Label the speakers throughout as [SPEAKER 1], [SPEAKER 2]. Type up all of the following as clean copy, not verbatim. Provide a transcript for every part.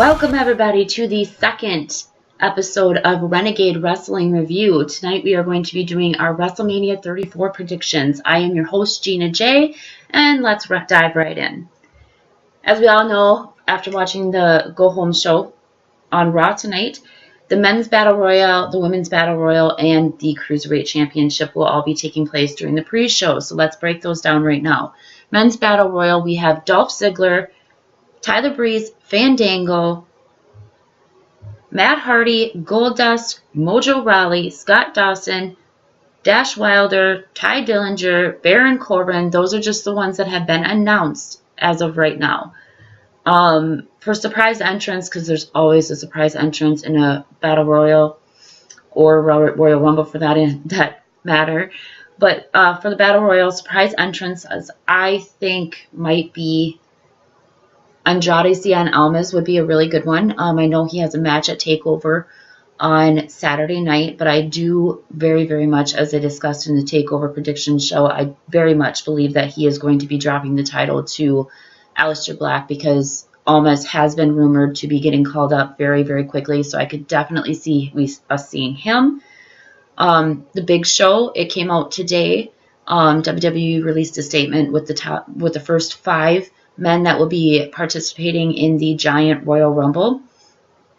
[SPEAKER 1] Welcome everybody to the second episode of Renegade Wrestling Review. Tonight we are going to be doing our WrestleMania 34 predictions. I am your host Gina J, and let's dive right in. As we all know, after watching the Go Home show on Raw tonight, the Men's Battle Royal, the Women's Battle Royal, and the Cruiserweight Championship will all be taking place during the pre-show. So let's break those down right now. Men's Battle Royal, we have Dolph Ziggler, Tyler Breeze, Fandango, Matt Hardy, Goldust, Mojo Rawley, Scott Dawson, Dash Wilder, Ty Dillinger, Baron Corbin. Those are just the ones that have been announced as of right now. For surprise entrance, because there's always a surprise entrance in a Battle Royal or Royal Rumble for that matter. But for the Battle Royal, surprise entrances, I think might be Andrade Cien Almas would be a really good one. I know he has a match at TakeOver on Saturday night, but I do very, very much, as I discussed in the TakeOver prediction show, I very much believe that he is going to be dropping the title to Aleister Black because Almas has been rumored to be getting called up very, very quickly, so I could definitely see us seeing him. The Big Show, it came out today. WWE released a statement with the first 5 men that will be participating in the Giant Royal Rumble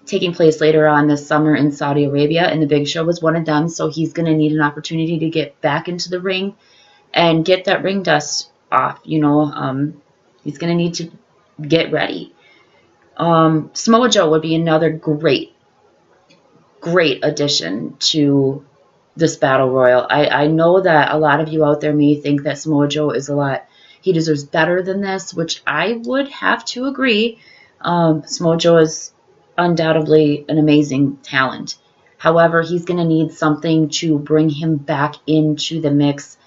[SPEAKER 1] taking place later on this summer in Saudi Arabia, and the Big Show was one of them, so he's going to need an opportunity to get back into the ring and get that ring dust off. He's going to need to get ready. Samoa Joe would be another great addition to this Battle Royal. I know that a lot of you out there may think that Samoa Joe is he deserves better than this, which I would have to agree. Samoa Joe is undoubtedly an amazing talent. However, he's going to need something to bring him back into the mix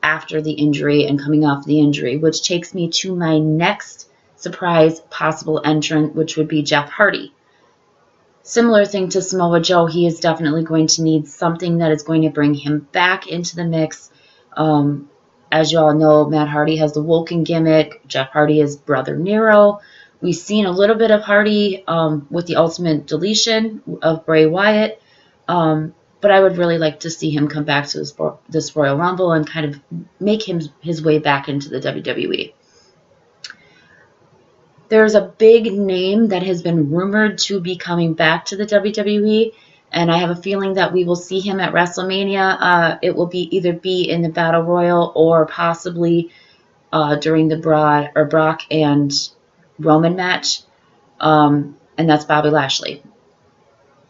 [SPEAKER 1] after the injury and coming off the injury, which takes me to my next surprise possible entrant, which would be Jeff Hardy. Similar thing to Samoa Joe, he is definitely going to need something that is going to bring him back into the mix. As you all know, Matt Hardy has the Vulcan gimmick. Jeff Hardy is Brother Nero. We've seen a little bit of Hardy with the Ultimate Deletion of Bray Wyatt. But I would really like to see him come back to this Royal Rumble and kind of make his way back into the WWE. There's a big name that has been rumored to be coming back to the WWE, and I have a feeling that we will see him at WrestleMania. It will either be in the Battle Royal or possibly during the Brock and Roman match, and that's Bobby Lashley.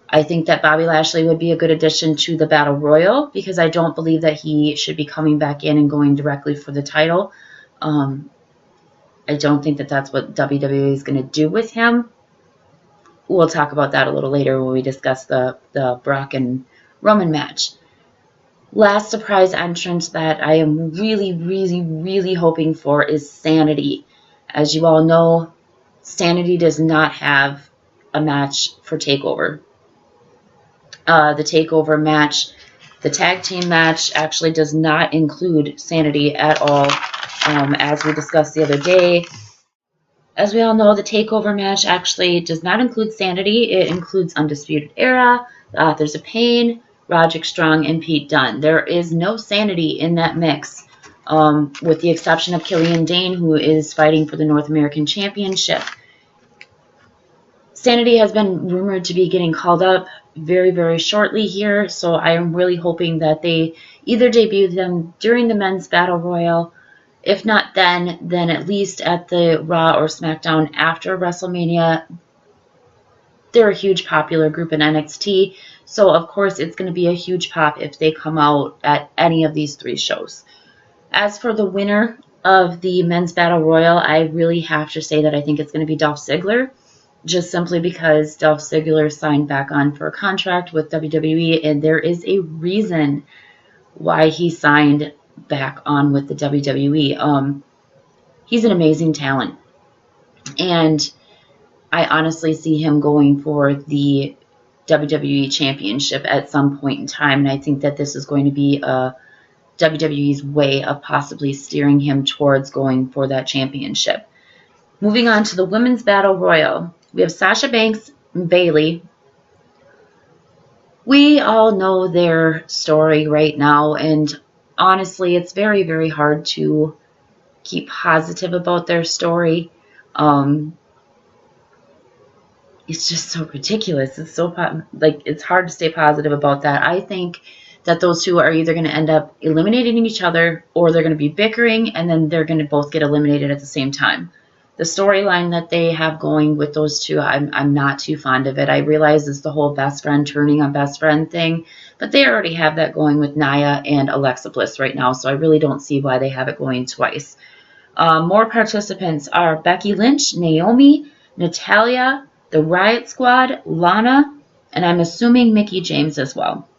[SPEAKER 1] I think that Bobby Lashley would be a good addition to the Battle Royal because I don't believe that he should be coming back in and going directly for the title. I don't think that that's what WWE is going to do with him. We'll talk about that a little later when we discuss the Brock and Roman match. Last surprise entrance that I am really, really, really hoping for is Sanity. As you all know, Sanity does not have a match for TakeOver. The TakeOver match, the tag team match, actually does not include Sanity at all. As we discussed the other day, as we all know, the TakeOver match actually does not include Sanity. It includes Undisputed Era, the Authors of Pain, Roderick Strong, and Pete Dunne. There is no Sanity in that mix, with the exception of Killian Dane, who is fighting for the North American Championship. Sanity has been rumored to be getting called up very, very shortly here, so I am really hoping that they either debut them during the Men's Battle Royal. If not then at least at the Raw or SmackDown after WrestleMania. They're a huge popular group in NXT, so of course it's going to be a huge pop if they come out at any of these 3 shows. As for the winner of the Men's Battle Royal, I really have to say that I think it's going to be Dolph Ziggler, just simply because Dolph Ziggler signed back on for a contract with WWE, and there is a reason why he signed back on with the WWE. He's an amazing talent, and I honestly see him going for the WWE Championship at some point in time, and I think that this is going to be WWE's way of possibly steering him towards going for that championship. Moving on to the Women's Battle Royal, we have Sasha Banks and Bayley. We all know their story right now, and honestly, it's very, very hard to keep positive about their story. It's just so ridiculous. It's so it's hard to stay positive about that. I think that those two are either going to end up eliminating each other, or they're going to be bickering, and then they're going to both get eliminated at the same time. The storyline that they have going with those two, I'm not too fond of it. I realize it's the whole best friend turning on best friend thing, but they already have that going with Nia and Alexa Bliss right now, so I really don't see why they have it going twice. More participants are Becky Lynch, Naomi, Natalya, the Riot Squad, Lana, and I'm assuming Mickie James as well.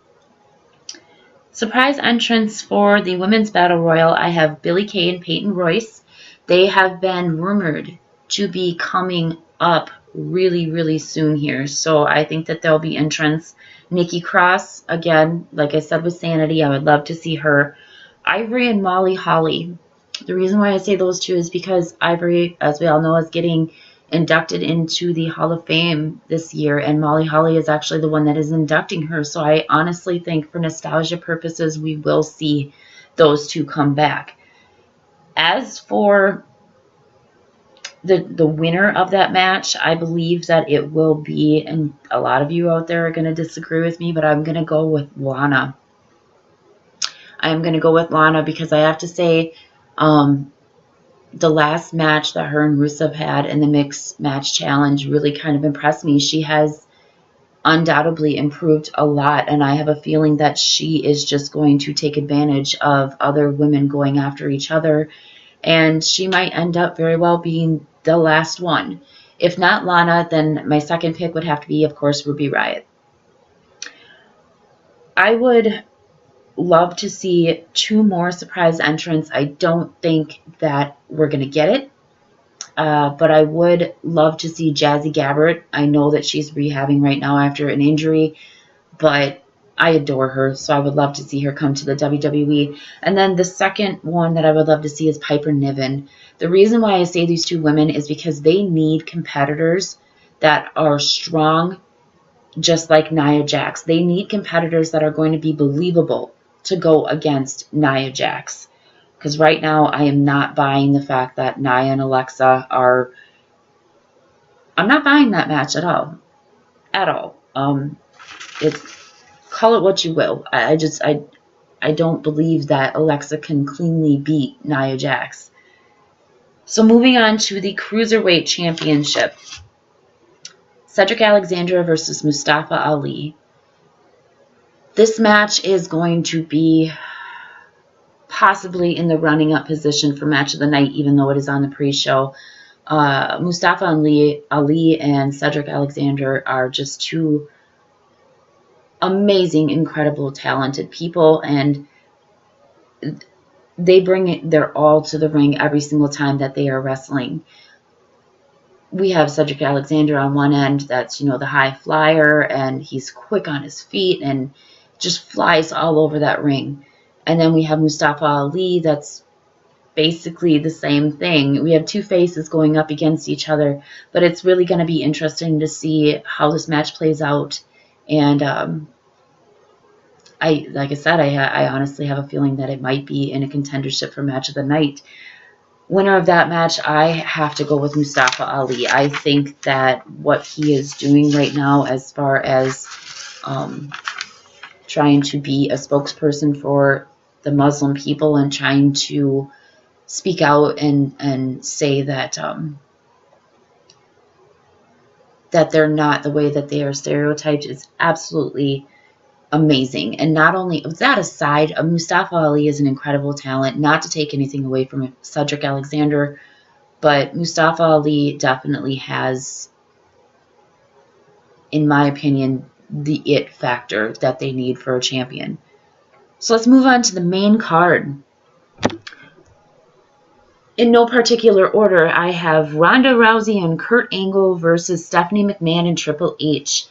[SPEAKER 1] Surprise entrants for the Women's Battle Royal, I have Billie Kay and Peyton Royce. They have been rumored to be coming up really, really soon here, so I think that there'll be entrants. Nikki Cross, again, like I said with Sanity, I would love to see her. Ivory and Molly Holly. The reason why I say those two is because Ivory, as we all know, is getting inducted into the Hall of Fame this year, and Molly Holly is actually the one that is inducting her, so I honestly think for nostalgia purposes we will see those two come back. As for the winner of that match, I believe that it will be, and a lot of you out there are going to disagree with me, but I'm going to go with Lana. I'm going to go with Lana because I have to say the last match that her and Rusev had in the Mixed Match Challenge really kind of impressed me. She has undoubtedly improved a lot, and I have a feeling that she is just going to take advantage of other women going after each other, and she might end up very well being the last one. If not Lana, then my second pick would have to be, of course, Ruby Riott. I would love to see 2 more surprise entrants. I don't think that we're going to get it, but I would love to see Jazzy Gabbert. I know that she's rehabbing right now after an injury, but I adore her, so I would love to see her come to the WWE. And then the second one that I would love to see is Piper Niven. The reason why I say these 2 women is because they need competitors that are strong, just like Nia Jax. They need competitors that are going to be believable to go against Nia Jax. Because right now I am not buying the fact that Nia and Alexa are... I'm not buying that match at all. At all. Call it what you will. I don't believe that Alexa can cleanly beat Nia Jax. So moving on to the Cruiserweight Championship. Cedric Alexander versus Mustafa Ali. This match is going to be possibly in the running up position for match of the night, even though it is on the pre-show. Mustafa Ali and Cedric Alexander are just 2 amazing, incredible, talented people, and they bring their all to the ring every single time that they are wrestling. We have Cedric Alexander on one end, that's, the high flyer, and he's quick on his feet and just flies all over that ring. And then we have Mustafa Ali, that's basically the same thing. We have 2 faces going up against each other, but it's really going to be interesting to see how this match plays out. And like I said, I honestly have a feeling that it might be in a contendership for match of the night. Winner of that match, I have to go with Mustafa Ali. I think that what he is doing right now as far as trying to be a spokesperson for the Muslim people and trying to speak out and say that that they're not the way that they are stereotyped is absolutely amazing. And not only that aside, Mustafa Ali is an incredible talent, not to take anything away from Cedric Alexander, but Mustafa Ali definitely has, in my opinion, the it factor that they need for a champion. So let's move on to the main card. In no particular order, I have Ronda Rousey and Kurt Angle versus Stephanie McMahon and Triple H.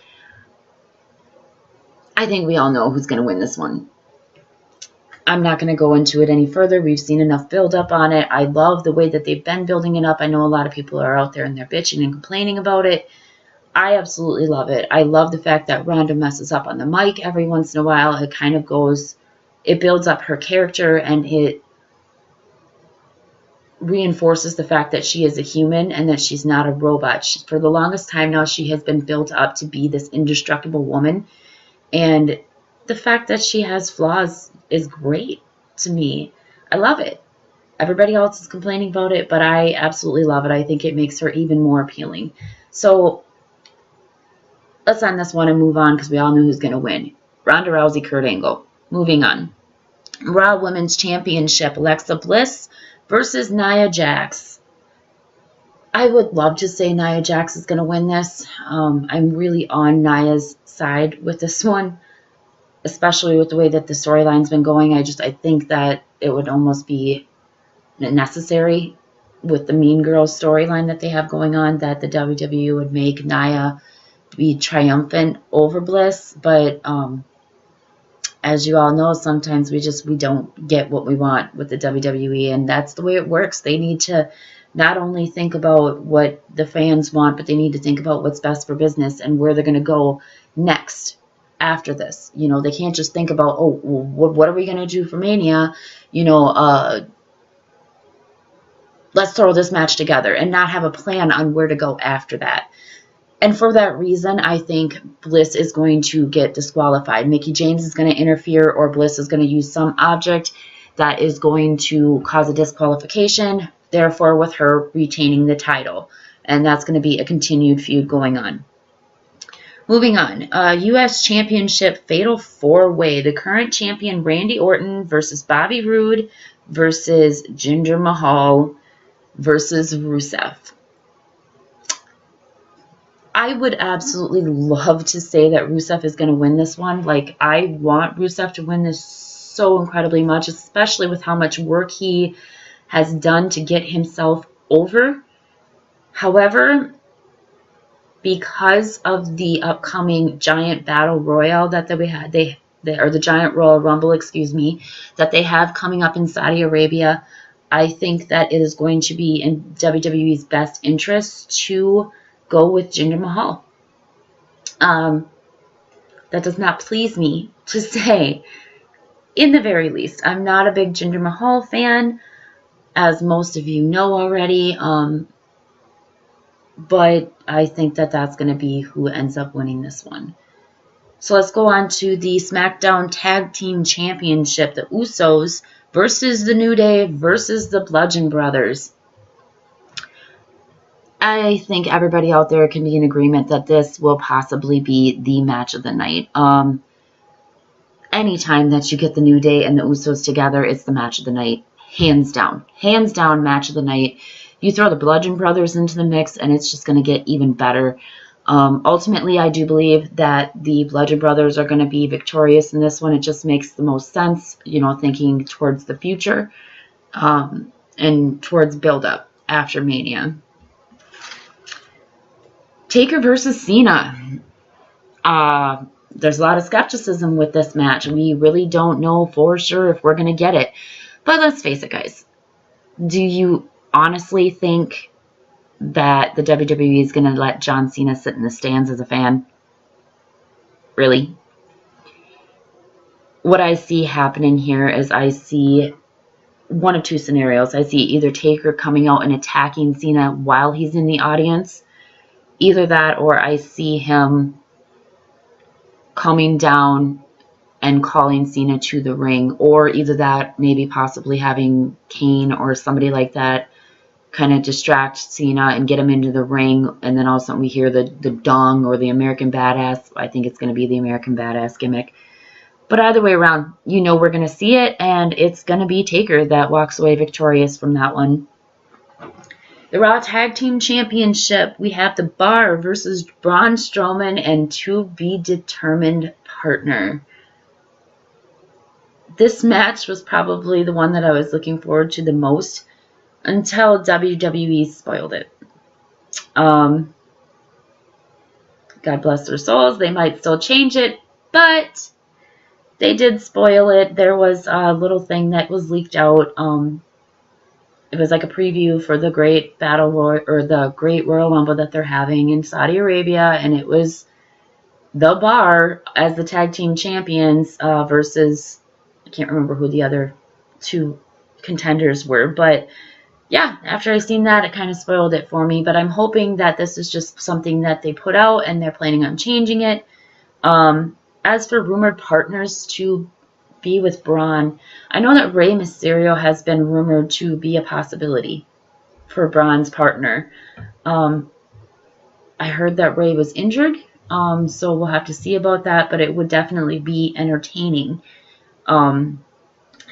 [SPEAKER 1] I think we all know who's going to win this one. I'm not going to go into it any further. We've seen enough build up on it. I love the way that they've been building it up. I know a lot of people are out there and they're bitching and complaining about it. I absolutely love it. I love the fact that Ronda messes up on the mic every once in a while. It kind of goes, it builds up her character, and it reinforces the fact that she is a human and that she's not a robot. For the longest time now, she has been built up to be this indestructible woman, and the fact that she has flaws is great to me. I love it. Everybody else is complaining about it, but I absolutely love it. I think it makes her even more appealing. So let's end this one and move on, because we all know who's going to win. Ronda Rousey, Kurt Angle. Moving on. Raw Women's Championship, Alexa Bliss versus Nia Jax. I would love to say Nia Jax is going to win this. I'm really on Nia's side with this one, especially with the way that the storyline's been going. I think that it would almost be necessary with the Mean Girls storyline that they have going on, that the WWE would make Nia be triumphant over Bliss. But as you all know, sometimes we don't get what we want with the WWE, and that's the way it works. They need to not only think about what the fans want, but they need to think about what's best for business and where they're going to go next after this. You know, they can't just think about, oh, well, what are we going to do for Mania? You know, let's throw this match together, and not have a plan on where to go after that. And for that reason, I think Bliss is going to get disqualified. Mickie James is going to interfere, or Bliss is going to use some object that is going to cause a disqualification, therefore with her retaining the title. And that's going to be a continued feud going on. Moving on, U.S. Championship Fatal 4-Way. The current champion Randy Orton versus Bobby Roode versus Jinder Mahal versus Rusev. I would absolutely love to say that Rusev is going to win this one. Like, I want Rusev to win this so incredibly much, especially with how much work he has done to get himself over. However, because of the upcoming Giant Battle Royal that we had, or the Giant Royal Rumble, excuse me, that they have coming up in Saudi Arabia, I think that it is going to be in WWE's best interest to go with Jinder Mahal. That does not please me to say, in the very least. I'm not a big Jinder Mahal fan, as most of you know already, but I think that that's going to be who ends up winning this one. So let's go on to the Smackdown Tag Team Championship, the Usos versus the New Day versus the Bludgeon Brothers. I think everybody out there can be in agreement that this will possibly be the match of the night. Anytime that you get the New Day and the Usos together, it's the match of the night. Hands down. Hands down match of the night. You throw the Bludgeon Brothers into the mix, and it's just going to get even better. Ultimately, I do believe that the Bludgeon Brothers are going to be victorious in this one. It just makes the most sense, you know, thinking towards the future and towards build-up after Mania. Taker versus Cena. There's a lot of skepticism with this match. We really don't know for sure if we're going to get it. But let's face it, guys. Do you honestly think that the WWE is going to let John Cena sit in the stands as a fan? Really? What I see happening here is I see one of two scenarios. I see either Taker coming out and attacking Cena while he's in the audience. Either that, or I see him coming down and calling Cena to the ring, or either that, maybe possibly having Kane or somebody like that kind of distract Cena and get him into the ring, and then all of a sudden we hear the dong or the American Badass. I think it's going to be the American Badass gimmick. But either way around, you know we're going to see it, and it's going to be Taker that walks away victorious from that one. The Raw Tag Team Championship, we have The Bar versus Braun Strowman and To Be Determined Partner. This match was probably the one that I was looking forward to the most until WWE spoiled it. God bless their souls. They might still change it, but they did spoil it. There was a little thing that was leaked out It was like a preview for the Great Battle Royal, or the Great Royal Rumble that they're having in Saudi Arabia, and it was The Bar as the tag team champions versus, I can't remember who the other two contenders were, but yeah, after I seen that, it kind of spoiled it for me. But I'm hoping that this is just something that they put out and they're planning on changing it. As for rumored partners to be with Braun, I know that Rey Mysterio has been rumored to be a possibility for Braun's partner. I heard that Rey was injured, so we'll have to see about that. But it would definitely be entertaining to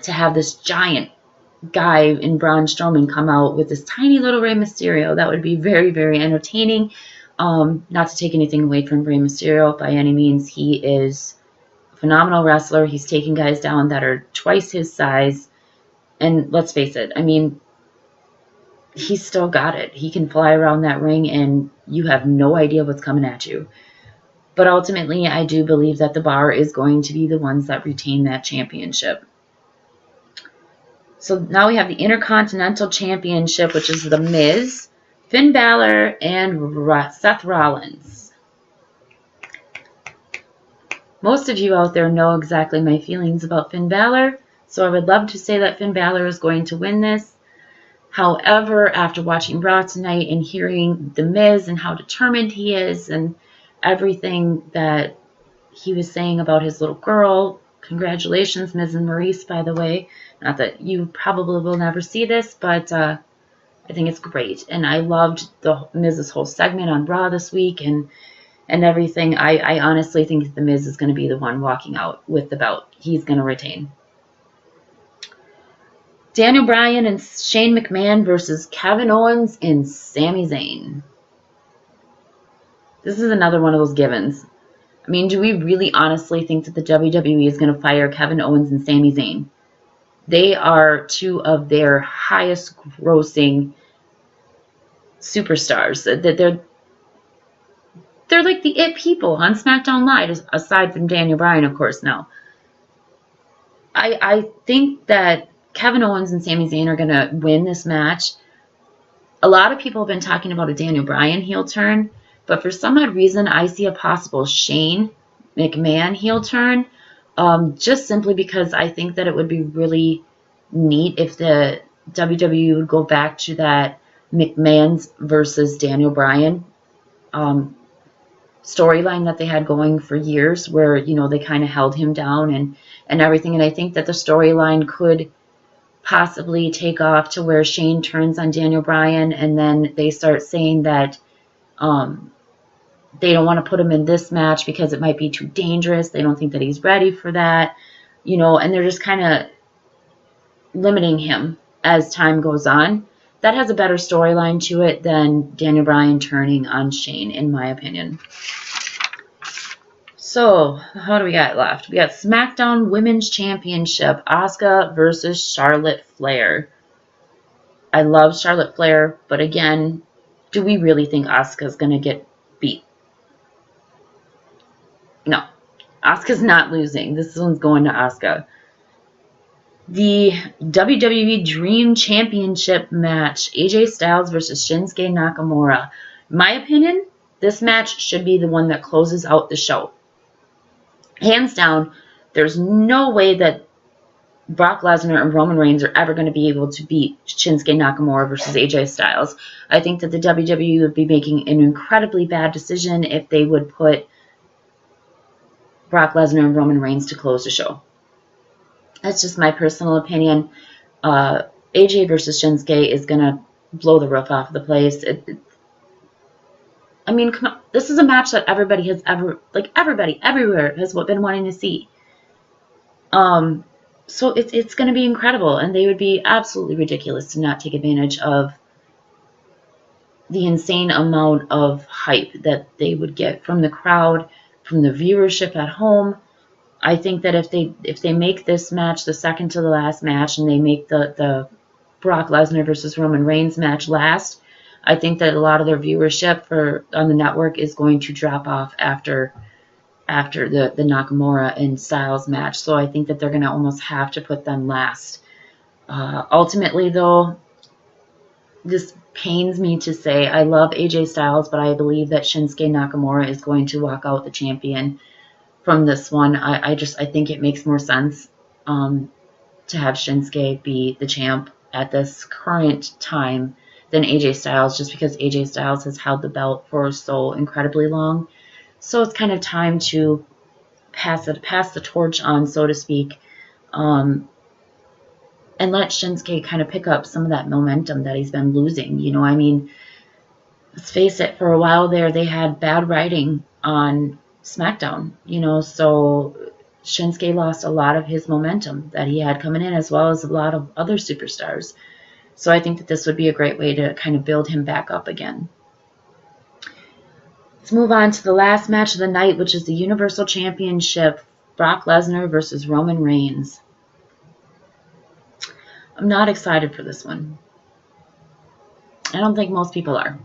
[SPEAKER 1] have this giant guy in Braun Strowman come out with this tiny little Rey Mysterio. That would be very, very entertaining. Not to take anything away from Rey Mysterio by any means. He is a phenomenal wrestler. He's taking guys down that are twice his size. And let's face it, I mean, he's still got it. He can fly around that ring and you have no idea what's coming at you. But ultimately, I do believe that the Bar is going to be the ones that retain that championship. So now we have the Intercontinental Championship, which is The Miz, Finn Balor, and Seth Rollins. Most of you out there know exactly my feelings about Finn Balor, so I would love to say that Finn Balor is going to win this. However, after watching Raw tonight and hearing The Miz and how determined he is and everything that he was saying about his little girl, congratulations, Miz and Maurice, by the way. Not that you probably will never see this, but I think it's great. And I loved the Miz's whole segment on Raw this week and everything. I honestly think the Miz is going to be the one walking out with the belt. He's going to retain. Daniel Bryan and Shane McMahon versus Kevin Owens and Sami Zayn. This is another one of those givens. I mean, do we really honestly think that the WWE is going to fire Kevin Owens and Sami Zayn? They are two of their highest grossing superstars. They're like the it people on Smackdown Live, aside from Daniel Bryan, of course, now. I think that Kevin Owens and Sami Zayn are going to win this match. A lot of people have been talking about a Daniel Bryan heel turn, but for some odd reason, I see a possible Shane McMahon heel turn. Just simply because I think that it would be really neat if the WWE would go back to that McMahon's versus Daniel Bryan storyline that they had going for years, where, you know, they kind of held him down and everything. And I think that the storyline could possibly take off to where Shane turns on Daniel Bryan, and then they start saying that they don't want to put him in this match because it might be too dangerous. They don't think that he's ready for that, you know, and they're just kind of limiting him as time goes on. That has a better storyline to it than Daniel Bryan turning on Shane, in my opinion. So, how do we got left? We got SmackDown Women's Championship, Asuka versus Charlotte Flair. I love Charlotte Flair, but again, do we really think Asuka's going to get beat? No, Asuka's not losing. This one's going to Asuka. The WWE Dream Championship match, AJ Styles versus Shinsuke Nakamura. In my opinion, this match should be the one that closes out the show. Hands down, there's no way that Brock Lesnar and Roman Reigns are ever going to be able to beat Shinsuke Nakamura versus AJ Styles. I think that the WWE would be making an incredibly bad decision if they would put Brock Lesnar and Roman Reigns to close the show. That's just my personal opinion. AJ versus Shinsuke is going to blow the roof off of the place. I mean, come on. This is a match that everybody has everybody, everywhere has been wanting to see. So it's going to be incredible, and they would be absolutely ridiculous to not take advantage of the insane amount of hype that they would get from the crowd, from the viewership at home. I think that if they make this match the second to the last match, and they make the Brock Lesnar versus Roman Reigns match last, I think that a lot of their viewership on the network is going to drop off after the Nakamura and Styles match. So I think that they're going to almost have to put them last. Ultimately, though, this pains me to say, I love AJ Styles, but I believe that Shinsuke Nakamura is going to walk out the champion from this one. I think it makes more sense to have Shinsuke be the champ at this current time than AJ Styles, just because AJ Styles has held the belt for so incredibly long. So it's kind of time to pass the torch on, so to speak, and let Shinsuke kind of pick up some of that momentum that he's been losing. You know, I mean, let's face it, for a while there, they had bad writing on Smackdown, you know, so Shinsuke lost a lot of his momentum that he had coming in, as well as a lot of other superstars. So I think that this would be a great way to kind of build him back up again. Let's move on to the last match of the night, which is the Universal Championship, Brock Lesnar versus Roman Reigns. I'm not excited for this one. I don't think most people are.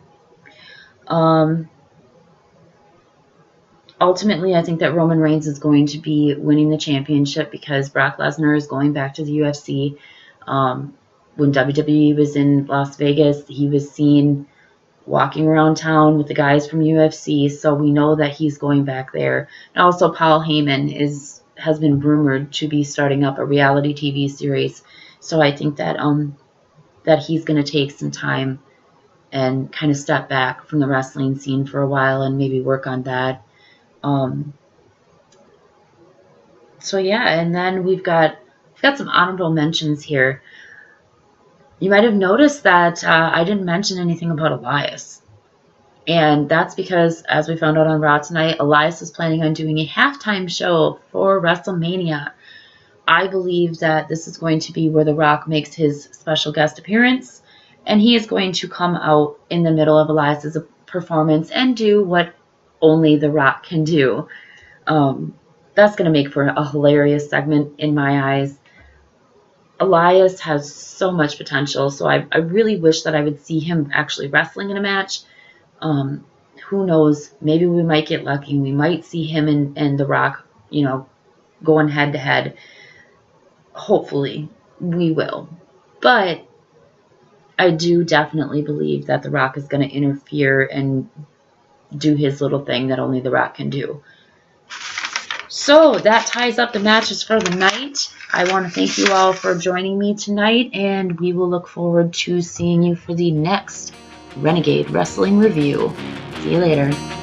[SPEAKER 1] Ultimately, I think that Roman Reigns is going to be winning the championship because Brock Lesnar is going back to the UFC. When WWE was in Las Vegas, he was seen walking around town with the guys from UFC, so we know that he's going back there. And also, Paul Heyman has been rumored to be starting up a reality TV series. So I think that that he's going to take some time and kind of step back from the wrestling scene for a while and maybe work on that. So yeah, and then we've got some honorable mentions here. You might have noticed that I didn't mention anything about Elias. And that's because, as we found out on Raw tonight, Elias is planning on doing a halftime show for Wrestlemania. I believe that this is going to be where The Rock makes his special guest appearance, and he is going to come out in the middle of Elias's performance and do what only The Rock can do. That's going to make for a hilarious segment in my eyes. Elias has so much potential, so I really wish that I would see him actually wrestling in a match. Who knows? Maybe we might get lucky. We might see him and The Rock, you know, going head to head. Hopefully, we will. But I do definitely believe that The Rock is going to interfere and do his little thing that only The Rock can do. So that ties up the matches for the night. I want to thank you all for joining me tonight, and we will look forward to seeing you for the next Renegade Wrestling review. See you later.